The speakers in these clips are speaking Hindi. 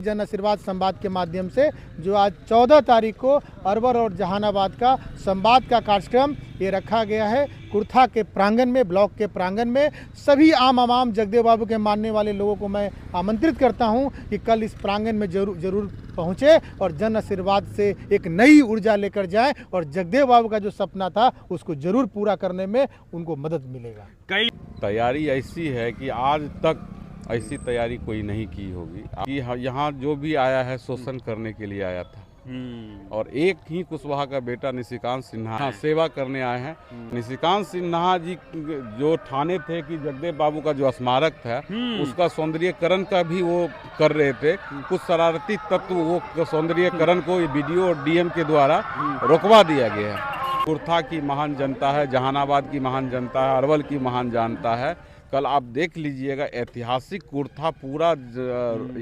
जन आशीर्वाद संवाद के माध्यम से जो आज 14 तारीख को अरवल और जहानाबाद का संवाद का कार्यक्रम ये रखा गया है। कुर्था के प्रांगण में, ब्लॉक के प्रांगण में सभी आम जगदेव बाबू के मानने वाले लोगों को मैं आमंत्रित करता हूं कि कल इस प्रांगण में जरूर पहुंचे और जन आशीर्वाद से एक नई ऊर्जा लेकर जाएं और जगदेव बाबू का जो सपना था उसको जरूर पूरा करने में उनको मदद मिलेगा। कई तैयारी ऐसी है कि आज तक ऐसी तैयारी कोई नहीं की होगी कि यहाँ जो भी आया है शोषण करने के लिए आया था और एक ही कुशवाहा का बेटा निशिकांत सिन्हा सेवा करने आए हैं। निशिकांत सिन्हा जी जो ठाने थे कि जगदेव बाबू का जो स्मारक था उसका सौंदर्यीकरण का भी वो कर रहे थे। कुछ शरारती तत्व वो सौंदर्यीकरण को बीडीओ और डीएम के द्वारा रोकवा दिया गया है। कुर्था की महान जनता है, जहानाबाद की महान जनता है, अरवल की महान जनता है। कल आप देख लीजिएगा ऐतिहासिक कुर्था पूरा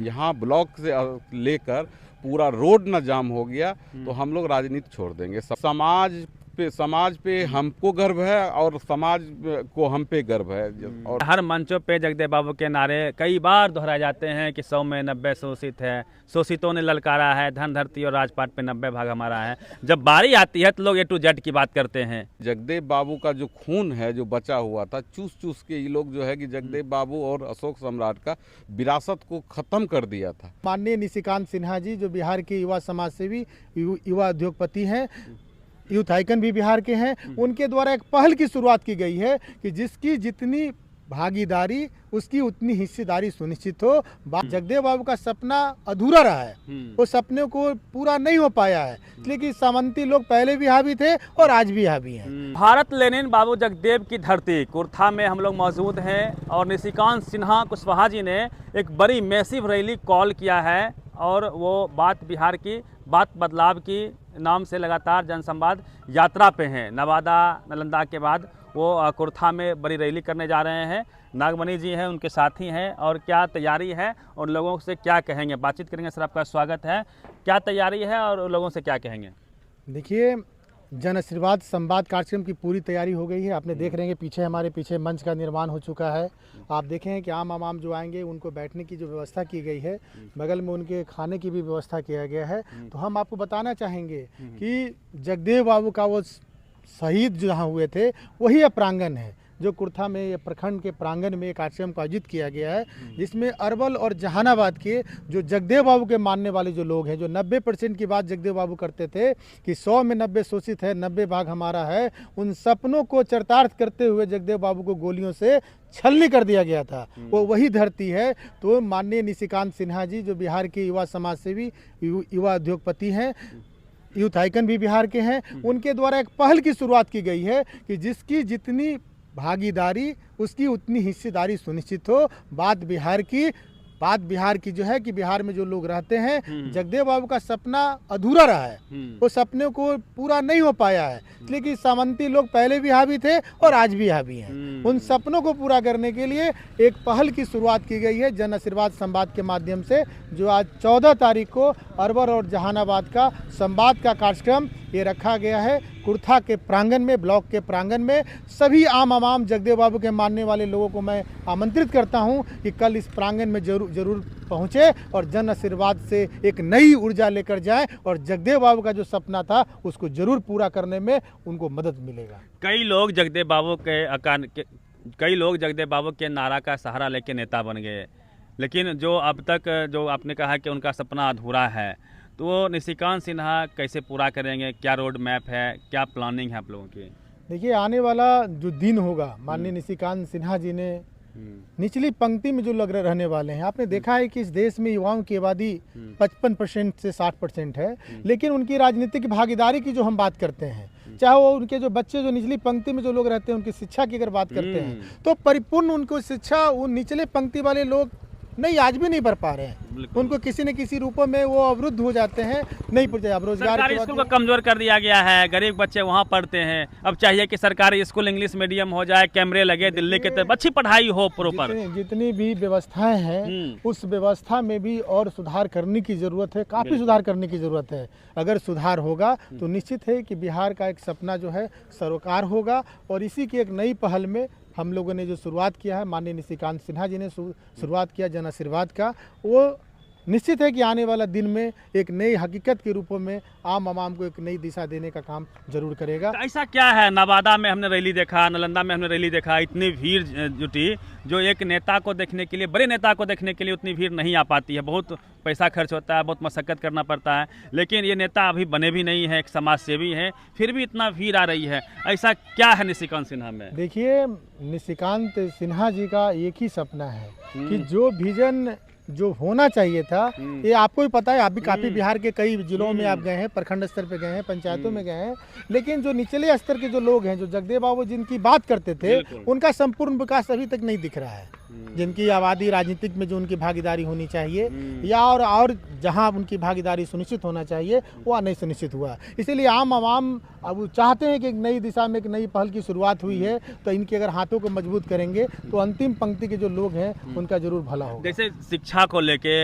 यहाँ ब्लॉक से लेकर पूरा रोड न जाम हो गया तो हम लोग राजनीति छोड़ देंगे। समाज पे हमको गर्व है और समाज को हम पे गर्व है। और हर मंचों पे जगदेव बाबू के नारे कई बार दोहराए जाते हैं कि 100 में 90 शोषित है, शोषितों ने ललकारा है, धन धरती और राजपाट पे 90 भाग हमारा है। जब बारी आती है तो लोग A to Z की बात करते हैं। जगदेव बाबू का जो खून है जो बचा हुआ था, चूस के ये लोग जो है कि जगदेव बाबू और अशोक सम्राट का विरासत को खत्म कर दिया था। माननीय निशिकांत सिन्हा जी जो बिहार के युवा समाज सेवी, युवा उद्योगपति हैं, यूथ आइकन भी बिहार के हैं, उनके द्वारा एक पहल की शुरुआत की गई है कि जिसकी जितनी भागीदारी उसकी उतनी हिस्सेदारी सुनिश्चित हो। जगदेव बाबू का सपना अधूरा रहा है, वो सपने को पूरा नहीं हो पाया है, इसलिए कि सामंती लोग पहले भी हावी थे और आज भी हावी हैं। भारत लेनिन बाबू जगदेव की धरती कुर्था में हम लोग मौजूद हैं और निशिकांत सिन्हा कुशवाहा जी ने एक बड़ी मैसिव रैली कॉल किया है और वो बात बिहार की, बात बदलाव की नाम से लगातार जनसंवाद यात्रा पे हैं। नवादा नालंदा के बाद वो कुर्था में बड़ी रैली करने जा रहे हैं। नागमणि जी हैं, उनके साथी हैं और क्या तैयारी है और लोगों से क्या कहेंगे, बातचीत करेंगे। सर आपका स्वागत है। क्या तैयारी है और लोगों से क्या कहेंगे? देखिए, जन आशीर्वाद संवाद कार्यक्रम की पूरी तैयारी हो गई है। आपने देख रहे हैं कि हमारे पीछे मंच का निर्माण हो चुका है। आप देखें कि आम जो आएंगे उनको बैठने की जो व्यवस्था की गई है, बगल में उनके खाने की भी व्यवस्था किया गया है। तो हम आपको बताना चाहेंगे कि जगदेव बाबू का वो शहीद जहाँ हुए थे वही यह प्रांगण है जो कुर्था में, ये प्रखंड के प्रांगण में एक कार्यक्रम को आयोजित किया गया है, जिसमें अरवल और जहानाबाद के जो जगदेव बाबू के मानने वाले जो लोग हैं, जो 90% की बात जगदेव बाबू करते थे कि 100 में 90 शोषित है, 90 भाग हमारा है, उन सपनों को चरितार्थ करते हुए जगदेव बाबू को गोलियों से छलनी कर दिया गया था। वो वही धरती है। तो माननीय निशिकांत सिन्हा जी जो बिहार के युवा समाज सेवी, युवा उद्योगपति हैं, यूथ आइकन भी बिहार के हैं, उनके द्वारा एक पहल की शुरुआत की गई है कि जिसकी जितनी भागीदारी उसकी उतनी हिस्सेदारी सुनिश्चित हो। बात बिहार की जो है कि बिहार में जो लोग रहते हैं, जगदेव बाबू का सपना अधूरा रहा है, वो सपने को पूरा नहीं हो पाया है, इसलिए कि सामंती लोग पहले भी हावी थे और आज भी हावी हैं। उन सपनों को पूरा करने के लिए एक पहल की शुरुआत की गई है जन आशीर्वाद संवाद के माध्यम से जो आज 14 तारीख को अरवल और जहानाबाद का संवाद का कार्यक्रम ये रखा गया है। कुर्था के प्रांगण में, ब्लॉक के प्रांगण में सभी आम जगदेव बाबू के मानने वाले लोगों को मैं आमंत्रित करता हूं कि कल इस प्रांगण में जरूर पहुंचे और जन आशीर्वाद से एक नई ऊर्जा लेकर जाएं और जगदेव बाबू का जो सपना था उसको जरूर पूरा करने में उनको मदद मिलेगा। कई लोग जगदेव बाबू के नारा का सहारा लेके नेता बन गए, लेकिन जो अब तक जो आपने कहा कि उनका सपना अधूरा है, तो वो निशिकांत सिन्हा कैसे पूरा करेंगे? क्या रोड मैप है, क्या प्लानिंग है आप लोगों की? देखिए, आने वाला जो दिन होगा, माननीय निशिकांत सिन्हा जी ने निचली पंक्ति में जो लग रहने वाले हैं। आपने देखा है कि इस देश में युवाओं की आबादी 55% से 60% है, लेकिन उनकी राजनीतिक भागीदारी की जो हम बात करते हैं, चाहे वो उनके जो बच्चे जो निचली पंक्ति में जो लोग रहते हैं उनकी शिक्षा की अगर बात करते हैं, तो परिपूर्ण उनको शिक्षा उन निचले पंक्ति वाले लोग नहीं, आज भी नहीं भर पा रहे हैं। उनको किसी न किसी रूपों में वो अवरुद्ध हो जाते हैं, नहीं पहुंचे। अब रोजगार स्कूल को कमजोर कर दिया गया है, गरीब बच्चे वहाँ पढ़ते हैं। अब चाहिए कि सरकारी स्कूल इंग्लिश मीडियम हो जाए, कैमरे लगे दिल्ली के तरफ, अच्छी पढ़ाई हो प्रॉपर। जितनी भी व्यवस्थाएं हैं उस व्यवस्था में भी और सुधार करने की जरूरत है, काफी सुधार करने की जरूरत है। अगर सुधार होगा तो निश्चित है कि बिहार का एक सपना जो है सरोकार होगा। और इसी की एक नई पहल में हम लोगों ने जो शुरुआत किया है, माननीय निशिकांत सिन्हा जी ने शुरुआत किया जन आशीर्वाद का, वो निश्चित है कि आने वाला दिन में एक नई हकीकत के रूपों में आम आवाम को एक नई दिशा देने का काम जरूर करेगा। तो ऐसा क्या है, नवादा में हमने रैली देखा, नालंदा में हमने रैली देखा, इतनी भीड़ जुटी, जो एक नेता को देखने के लिए, बड़े नेता को देखने के लिए उतनी भीड़ नहीं आ पाती है, बहुत पैसा खर्च होता है, बहुत मशक्कत करना पड़ता है, लेकिन ये नेता अभी बने भी नहीं है, एक समाज सेवी है, फिर भी इतना भीड़ आ रही है, ऐसा क्या है निशिकांत सिन्हा में? देखिए, निशिकांत सिन्हा जी का एक ही सपना है कि जो विजन जो होना चाहिए था, ये आपको भी पता है, आप भी काफ़ी बिहार के कई जिलों में आप गए हैं, प्रखंड स्तर पे गए हैं, पंचायतों में गए हैं, लेकिन जो निचले स्तर के जो लोग हैं, जो जगदेव बाबू जिनकी बात करते थे, उनका संपूर्ण विकास अभी तक नहीं दिख रहा है। जिनकी आबादी राजनीतिक में जो उनकी भागीदारी होनी चाहिए या और जहां उनकी भागीदारी सुनिश्चित होना चाहिए वह नहीं सुनिश्चित हुआ। इसीलिए आम आवाम अब चाहते हैं कि एक नई दिशा में एक नई पहल की शुरुआत हुई है, तो इनके अगर हाथों को मजबूत करेंगे तो अंतिम पंक्ति के जो लोग हैं उनका जरूर भला होगा। जैसे शिक्षा को लेके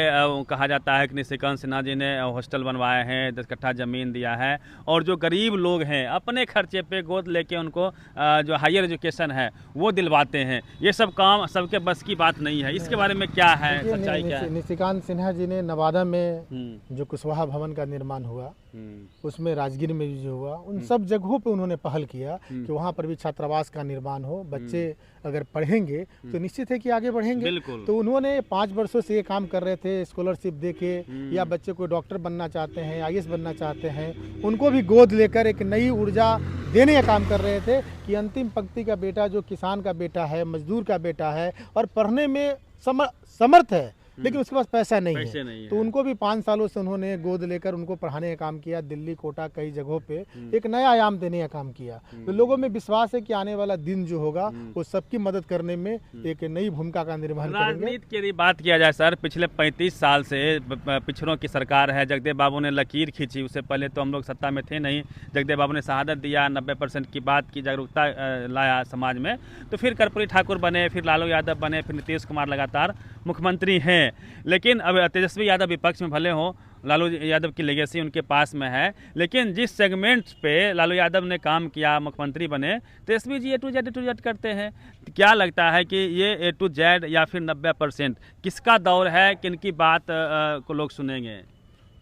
कहा जाता है कि निशिकांत सिन्हा जी ने हॉस्टल बनवाए हैं, 10 कट्ठा जमीन दिया है, और जो गरीब लोग हैं अपने खर्चे पे गोद लेके उनको जो हायर एजुकेशन है वो दिलवाते हैं। ये सब काम सबके बस की बात नहीं है, इसके बारे में क्या है, सच्चाई क्या है? निशिकांत सिन्हा जी ने नवादा में जो कुशवाहा भवन का निर्माण हुआ, उसमें राजगीर में भी जो हुआ, उन सब जगहों पे उन्होंने पहल किया कि वहाँ पर भी छात्रावास का निर्माण हो, बच्चे अगर पढ़ेंगे तो निश्चित है कि आगे बढ़ेंगे। तो उन्होंने 5 वर्षों से ये काम कर रहे थे, स्कॉलरशिप देके, या बच्चे को डॉक्टर बनना चाहते हैं, IAS बनना चाहते हैं, उनको भी गोद लेकर एक नई ऊर्जा देने का काम कर रहे थे कि अंतिम पंक्ति का बेटा जो किसान का बेटा है, मजदूर का बेटा है और पढ़ने में समर्थ है, लेकिन उसके पास पैसा नहीं है, तो उनको भी 5 सालों से उन्होंने गोद लेकर उनको पढ़ाने का काम किया। दिल्ली, कोटा, कई जगहों पे एक नया आयाम देने का काम किया। तो लोगों में विश्वास है कि आने वाला दिन जो होगा वो सबकी मदद करने में एक नई भूमिका का निर्वहन करेंगे। राजनीति की यदि बात किया जाए सर, पिछले 35 साल से पिछड़ों की सरकार है, जगदेव बाबू ने लकीर खींची, उससे पहले तो हम लोग सत्ता में थे नहीं, जगदेव बाबू ने शहादत दिया, 90% की बात की, जागरूकता लाया समाज में, तो फिर कर्पूरी ठाकुर बने, फिर लालू यादव बने, फिर नीतीश कुमार लगातार मुख्यमंत्री हैं। लेकिन अब तेजस्वी यादव विपक्ष में भले हो, लालू यादव की लेगेसी उनके पास में है, लेकिन जिस सेगमेंट पे लालू यादव ने काम किया, मुख्यमंत्री बने, Tejashwi ji A to Z करते हैं। क्या लगता है कि ये A to Z या फिर 90% किसका दौर है, किनकी बात को लोग सुनेंगे?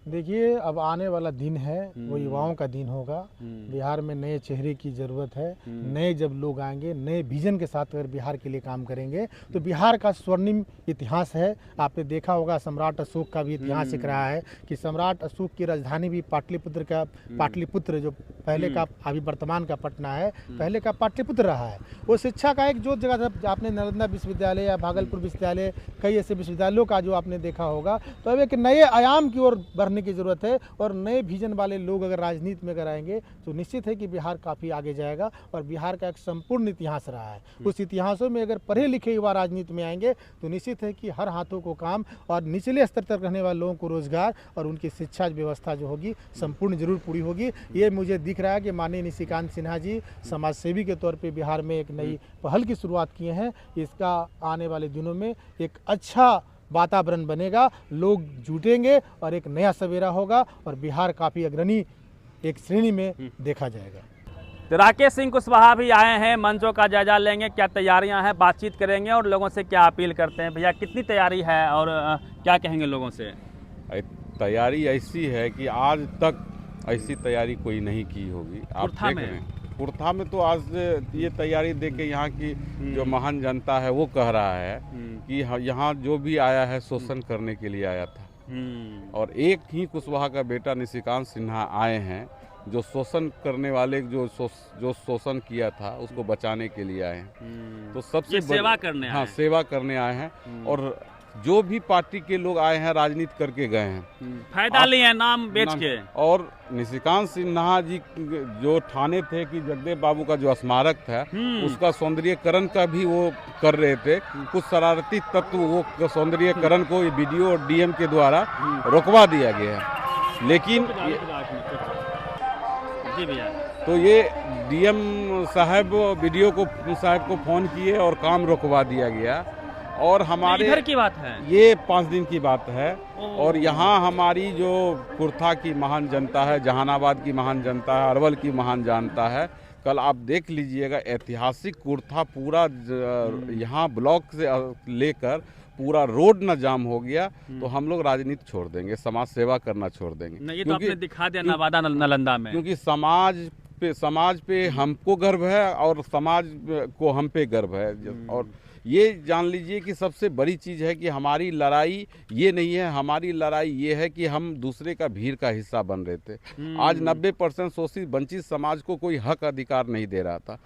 देखिए, अब आने वाला दिन है वो युवाओं का दिन होगा। बिहार में नए चेहरे की ज़रूरत है। नए जब लोग आएंगे, नए विजन के साथ अगर बिहार के लिए काम करेंगे तो बिहार का स्वर्णिम इतिहास है। आपने देखा होगा सम्राट अशोक का भी इतिहास दिख रहा है कि सम्राट अशोक की राजधानी भी पाटलिपुत्र जो पहले का अभी वर्तमान का पटना है, पहले का पाटलिपुत्र रहा है। वो शिक्षा का एक जो जगह था, आपने नालंदा विश्वविद्यालय या भागलपुर विश्वविद्यालय, कई ऐसे विश्वविद्यालयों का जो आपने देखा होगा। तो अब एक नए आयाम की ओर की जरूरत है, और नए विजन वाले लोग अगर राजनीति में अगर आएंगे तो निश्चित है कि बिहार काफी आगे जाएगा। और बिहार का एक संपूर्ण इतिहास रहा है, उस इतिहासों में अगर पढ़े लिखे युवा राजनीति में आएंगे तो निश्चित है कि हर हाथों को काम और निचले स्तर तक रहने वाले लोगों को रोजगार और उनकी शिक्षा व्यवस्था जो होगी संपूर्ण जरूर पूरी होगी। ये मुझे दिख रहा है कि माननीय निशिकांत सिन्हा जी समाज सेवी के तौर पर बिहार में एक नई पहल की शुरुआत किए हैं। इसका आने वाले दिनों में एक अच्छा वातावरण बनेगा, लोग जुटेंगे और एक नया सवेरा होगा और बिहार काफ़ी अग्रणी एक श्रेणी में देखा जाएगा। तो राकेश सिंह कुशवाहा भी आए हैं, मंचों का जायजा लेंगे, क्या तैयारियां हैं, बातचीत करेंगे और लोगों से क्या अपील करते हैं। भैया, कितनी तैयारी है और क्या कहेंगे लोगों से? तैयारी ऐसी है कि आज तक ऐसी तैयारी कोई नहीं की होगी। आप देख रहे हैं कुर्था में तो आज ये तैयारी देख के यहाँ की जो महान जनता है वो कह रहा है कि यहाँ जो भी आया है शोषण करने के लिए आया था, और एक ही कुशवाहा का बेटा निशिकांत सिन्हा आए हैं जो शोषण करने वाले जो शोषण किया था उसको बचाने के लिए आए हैं। तो सबसे सेवा करने हाँ, सेवा करने आए हैं। और जो भी पार्टी के लोग आए हैं राजनीति करके गए हैं, फायदा लिए हैं नाम बेच के। और निशिकांत सिन्हा जी जो ठाने थे कि जगदेव बाबू का जो स्मारक था उसका सौंदर्यीकरण का भी वो कर रहे थे। कुछ शरारती तत्व वो सौंदर्यीकरण को BDO और DM के द्वारा रोकवा दिया गया है। लेकिन तो ये DM साहब BDO साहब को फोन किए और काम रोकवा दिया गया। और हमारे इधर की बात है, ये 5 दिन की बात है। और यहाँ हमारी जो कुर्था की महान जनता है, जहानाबाद की महान जनता है, अरवल की महान जनता है, कल आप देख लीजिएगा ऐतिहासिक कुर्था पूरा यहाँ ब्लॉक से लेकर पूरा रोड न जाम हो गया तो हम लोग राजनीति छोड़ देंगे, समाज सेवा करना छोड़ देंगे। नहीं, ये तो आपने दिखा दिया नवादा नालंदा में। क्योंकि समाज पे हमको गर्व है और समाज को हम पे गर्व है। और ये जान लीजिए कि सबसे बड़ी चीज़ है कि हमारी लड़ाई ये नहीं है, हमारी लड़ाई ये है कि हम दूसरे का भीड़ का हिस्सा बन रहे थे। आज 90% शोषित वंचित समाज को कोई हक अधिकार नहीं दे रहा था।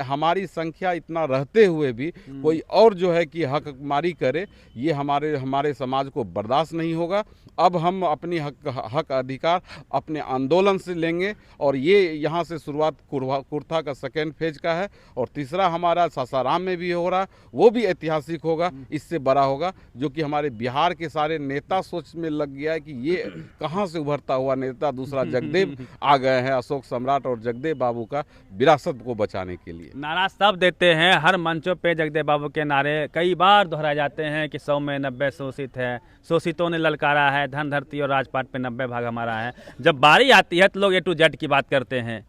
हमारी संख्या इतना रहते हुए भी कोई और जो है कि हकमारी करे, ये हमारे समाज को बर्दाश्त नहीं होगा। अब हम अपनी हक अधिकार अपने आंदोलन से लेंगे और ये यहाँ से शुरुआत कुर्था का सेकेंड फेज का है और तीसरा हमारा सासाराम में भी हो रहा, वो भी ऐतिहासिक होगा, इससे बड़ा होगा, जो कि हमारे बिहार के सारे नेता सोच में लग गया है कि ये कहाँ से उभरता हुआ नेता दूसरा जगदेव आ गए हैं, अशोक सम्राट और जगदेव बाबू का विरासत को बचाने के लिए। नारा सब देते हैं, हर मंचों पे जगदेव बाबू के नारे कई बार दोहराए जाते हैं कि 100 में 90 शोषित है, शोषितों ने ललकारा है, धन धरती और राजपाट पे 90 भाग हमारा है। जब बारी आती है तो लोग A to Z की बात करते हैं।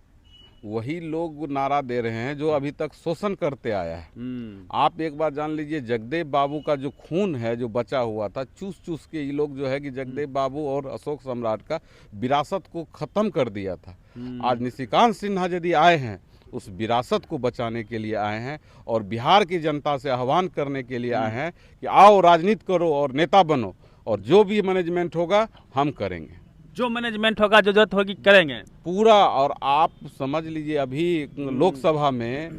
वही लोग नारा दे रहे हैं जो अभी तक शोषण करते आया है। आप एक बार जान लीजिए, जगदेव बाबू का जो खून है जो बचा हुआ था, चूस चूस के ये लोग जो है कि जगदेव बाबू और अशोक सम्राट का विरासत को खत्म कर दिया था। आज निशिकांत सिन्हा यदि आए हैं, उस विरासत को बचाने के लिए आए हैं और बिहार की जनता से आह्वान करने के लिए आए हैं कि आओ राजनीति करो और नेता बनो, और जो भी मैनेजमेंट होगा हम करेंगे, जो मैनेजमेंट होगा, जो जरूरत होगी करेंगे पूरा। और आप समझ लीजिए, अभी लोकसभा में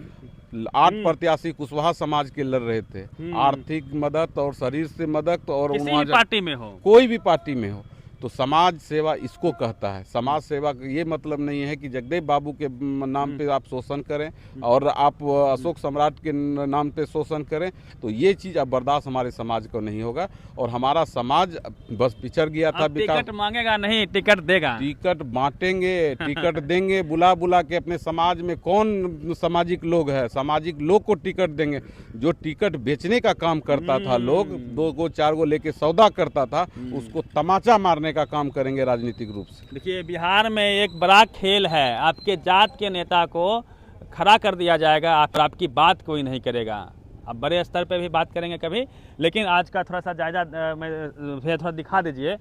8 प्रत्याशी कुशवाहा समाज के लड़ रहे थे। आर्थिक मदद और शरीर से मदद और किसी भी पार्टी में हो, कोई भी पार्टी में हो, तो समाज सेवा इसको कहता है। समाज सेवा का ये मतलब नहीं है कि जगदेव बाबू के नाम पे आप शोषण करें और आप अशोक सम्राट के नाम पे शोषण करें, तो ये चीज़ अब बर्दाश्त हमारे समाज को नहीं होगा। और हमारा समाज बस पिछड़ गया था। टिकट मांगेगा नहीं, टिकट देगा, टिकट बांटेंगे, टिकट देंगे, बुला के अपने समाज में कौन सामाजिक लोग है, सामाजिक लोग को टिकट देंगे। जो टिकट बेचने का काम करता था, लोग 2 गो 4 गो लेके सौदा करता था, उसको तमाचा मारने का काम करेंगे राजनीतिक रूप से। देखिए, बिहार में एक बड़ा खेल है, आपके जात के नेता को खड़ा कर दिया जाएगा, आपकी बात कोई नहीं करेगा। अब बड़े स्तर पे भी बात करेंगे कभी, लेकिन आज का थोड़ा सा जायजा मैं थोड़ा दिखा दीजिए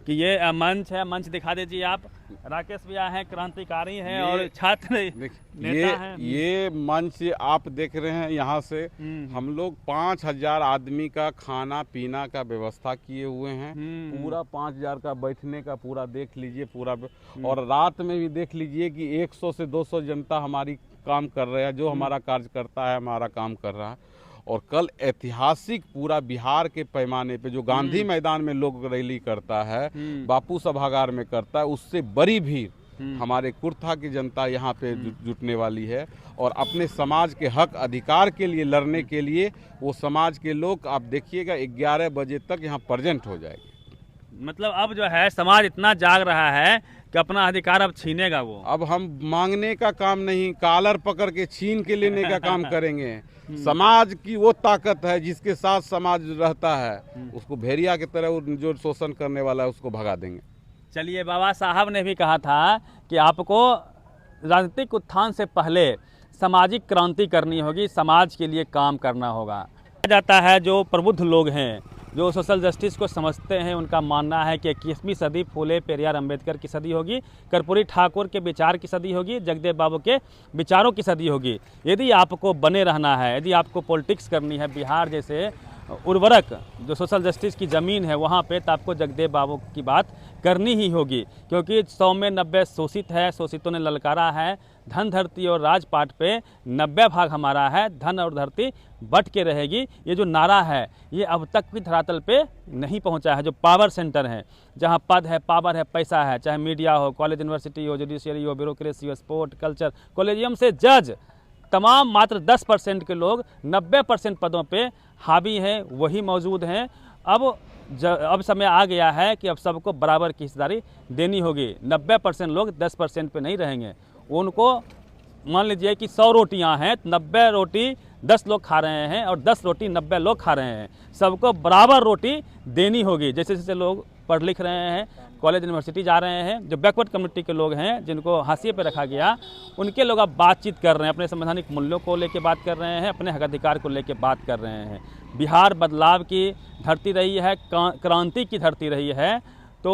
कि ये मंच है, मंच दिखा दीजिए आप। राकेश भैया हैं, क्रांतिकारी हैं और छात्र नेता हैं। ये मंच आप देख रहे हैं, यहाँ से हम लोग 5000 आदमी का खाना पीना का व्यवस्था किए हुए हैं। पूरा 5000 का बैठने का पूरा देख लीजिए पूरा। और रात में भी देख लीजिए कि 100 से 200 जनता हमारी काम कर रहे हैं, जो हमारा कार्यकर्ता है हमारा काम कर रहा है। और कल ऐतिहासिक पूरा बिहार के पैमाने पे जो गांधी मैदान में लोग रैली करता है, बापू सभागार में करता है, उससे बड़ी भीड़ हमारे कुर्था की जनता यहाँ पे जुटने वाली है। और अपने समाज के हक अधिकार के लिए लड़ने के लिए वो समाज के लोग, आप देखिएगा 11 बजे तक यहाँ प्रेजेंट हो जाएंगे। मतलब अब जो है समाज इतना जाग रहा है कि अपना अधिकार अब छीनेगा वो। अब हम मांगने का काम नहीं, कॉलर पकड़ के छीन के लेने का काम करेंगे। समाज की वो ताकत है जिसके साथ समाज रहता है, उसको भेड़िया की तरह जो शोषण करने वाला है उसको भगा देंगे। चलिए, बाबा साहब ने भी कहा था कि आपको राजनीतिक उत्थान से पहले सामाजिक क्रांति करनी होगी, समाज के लिए काम करना होगा। जाता है जो प्रबुद्ध लोग हैं, जो सोशल जस्टिस को समझते हैं, उनका मानना है कि 21वीं सदी फूले पेरियार अंबेडकर की सदी होगी, कर्पूरी ठाकुर के विचार की सदी होगी, जगदेव बाबू के विचारों की सदी होगी। यदि आपको बने रहना है, यदि आपको पॉलिटिक्स करनी है बिहार जैसे उर्वरक जो सोशल जस्टिस की ज़मीन है वहाँ पे, तो आपको जगदेव बाबू की बात करनी ही होगी। क्योंकि 100 में 90 शोषित है, शोषितों ने ललकारा है, धन धरती और राजपाट पे 90 भाग हमारा है, धन और धरती बट के रहेगी। ये जो नारा है ये अब तक भी धरातल पे नहीं पहुंचा है। जो पावर सेंटर है, जहां पद है, पावर है, पैसा है, चाहे मीडिया हो, कॉलेज यूनिवर्सिटी हो, जुडिशियरी हो, ब्यूरोक्रेसी हो, स्पोर्ट, कल्चर, कॉलेजियम से जज, तमाम मात्र 10% के लोग 90% पदों पे हावी हैं, वही मौजूद हैं। अब समय आ गया है कि अब सबको बराबर की हिस्सेदारी देनी होगी। 90% लोग 10% पे नहीं रहेंगे। उनको मान लीजिए कि 100 रोटियां हैं, 90 रोटी 10 लोग खा रहे हैं और 10 रोटी 90 लोग खा रहे हैं। सबको बराबर रोटी देनी होगी। जैसे जैसे लोग पढ़ लिख रहे हैं, कॉलेज यूनिवर्सिटी जा रहे हैं, जो बैकवर्ड कम्युनिटी के लोग हैं जिनको हाशिए पे रखा गया, उनके लोग अब बातचीत कर रहे हैं, अपने संवैधानिक मूल्यों को लेकर बात कर रहे हैं, अपने हक अधिकार को लेकर बात कर रहे हैं। बिहार बदलाव की धरती रही है, क्रांति की धरती रही है, तो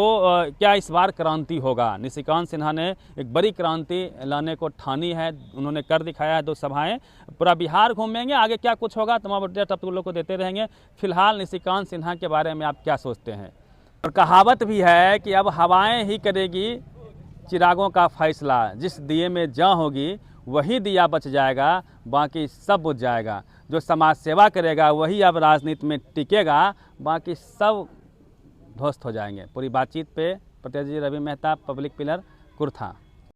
क्या इस बार क्रांति होगा? निशिकांत सिन्हा ने एक बड़ी क्रांति लाने को ठानी है, उन्होंने कर दिखाया है 2 सभाएं, पूरा बिहार घूमेंगे, आगे क्या कुछ होगा तमाम अपडेट आप लोग को देते रहेंगे। फिलहाल निशिकांत सिन्हा के बारे में आप क्या सोचते हैं? और कहावत भी है कि अब हवाएं ही करेगी चिरागों का फैसला, जिस दिए में जान होगी वही दिया बच जाएगा, बाकी सब बुझ जाएगा। जो समाज सेवा करेगा वही अब राजनीति में टिकेगा, बाकी सब ध्वस्त हो जाएंगे। पूरी बातचीत पे प्रतिनिधि रवि मेहता, पब्लिक पिलर, कुर्था।